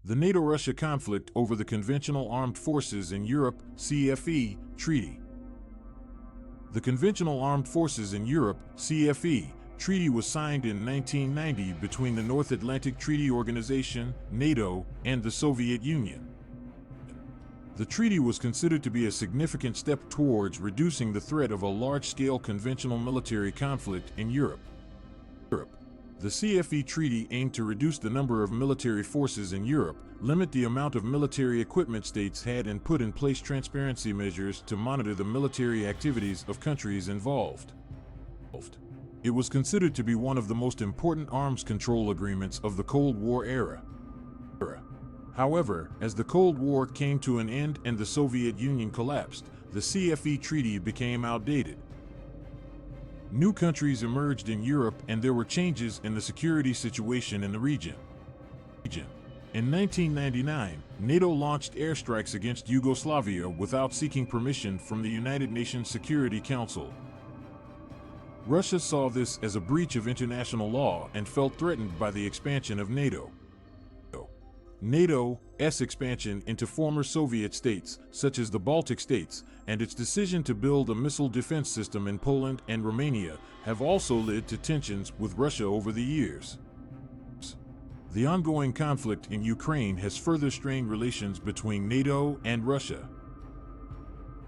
The NATO-Russia conflict over the Conventional Armed Forces in Europe, CFE Treaty. The Conventional Armed Forces in Europe, CFE, Treaty was signed in 1990 between the North Atlantic Treaty Organization, NATO, and the Soviet Union. The treaty was considered to be a significant step towards reducing the threat of a large-scale conventional military conflict in Europe. The CFE Treaty aimed to reduce the number of military forces in Europe, limit the amount of military equipment states had, and put in place transparency measures to monitor the military activities of countries involved. It was considered to be one of the most important arms control agreements of the Cold War era. However, as the Cold War came to an end and the Soviet Union collapsed, the CFE Treaty became outdated. New countries emerged in Europe and there were changes in the security situation in the region. In 1999, NATO launched airstrikes against Yugoslavia without seeking permission from the United Nations Security Council. Russia saw this as a breach of international law and felt threatened by the expansion of NATO. NATO's expansion into former Soviet states, such as the Baltic states, and its decision to build a missile defense system in Poland and Romania have also led to tensions with Russia over the years. The ongoing conflict in Ukraine has further strained relations between NATO and Russia.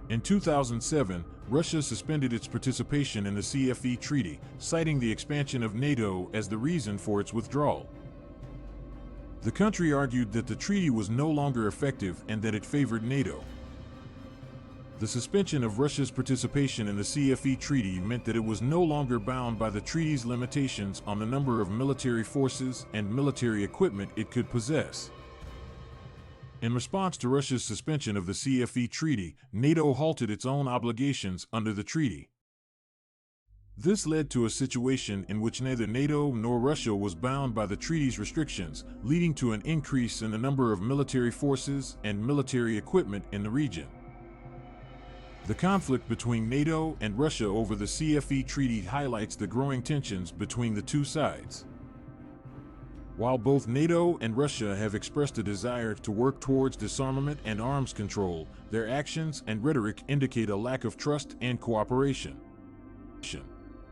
In 2007, Russia suspended its participation in the CFE Treaty, citing the expansion of NATO as the reason for its withdrawal. The country argued that the treaty was no longer effective and that it favored NATO. The suspension of Russia's participation in the CFE Treaty meant that it was no longer bound by the treaty's limitations on the number of military forces and military equipment it could possess. In response to Russia's suspension of the CFE Treaty, NATO halted its own obligations under the treaty. This led to a situation in which neither NATO nor Russia was bound by the treaty's restrictions, leading to an increase in the number of military forces and military equipment in the region. The conflict between NATO and Russia over the CFE Treaty highlights the growing tensions between the two sides. While both NATO and Russia have expressed a desire to work towards disarmament and arms control, their actions and rhetoric indicate a lack of trust and cooperation.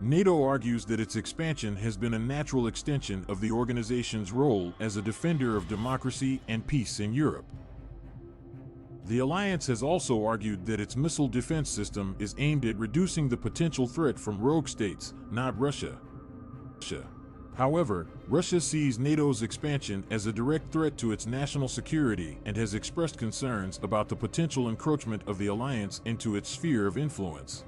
NATO argues that its expansion has been a natural extension of the organization's role as a defender of democracy and peace in Europe. The alliance has also argued that its missile defense system is aimed at reducing the potential threat from rogue states, not Russia. However, Russia sees NATO's expansion as a direct threat to its national security and has expressed concerns about the potential encroachment of the alliance into its sphere of influence.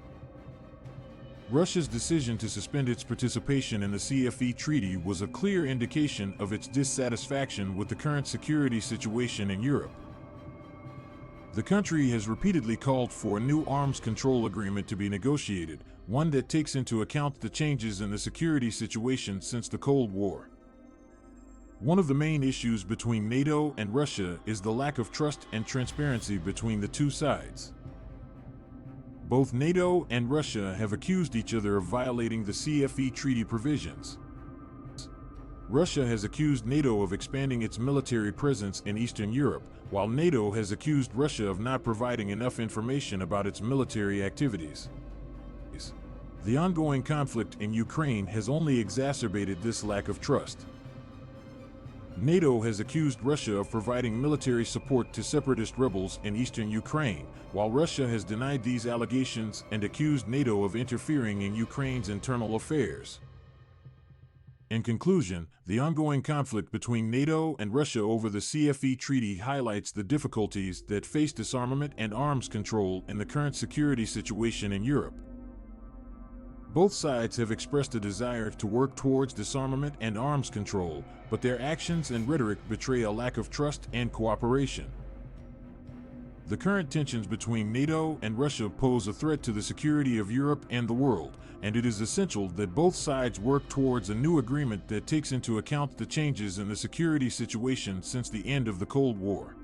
Russia's decision to suspend its participation in the CFE Treaty was a clear indication of its dissatisfaction with the current security situation in Europe. The country has repeatedly called for a new arms control agreement to be negotiated, one that takes into account the changes in the security situation since the Cold War. One of the main issues between NATO and Russia is the lack of trust and transparency between the two sides. Both NATO and Russia have accused each other of violating the CFE Treaty provisions. Russia has accused NATO of expanding its military presence in Eastern Europe, while NATO has accused Russia of not providing enough information about its military activities. The ongoing conflict in Ukraine has only exacerbated this lack of trust. NATO has accused Russia of providing military support to separatist rebels in eastern Ukraine, while Russia has denied these allegations and accused NATO of interfering in Ukraine's internal affairs. In conclusion, the ongoing conflict between NATO and Russia over the CFE Treaty highlights the difficulties that face disarmament and arms control in the current security situation in Europe. Both sides have expressed a desire to work towards disarmament and arms control, but their actions and rhetoric betray a lack of trust and cooperation. The current tensions between NATO and Russia pose a threat to the security of Europe and the world, and it is essential that both sides work towards a new agreement that takes into account the changes in the security situation since the end of the Cold War.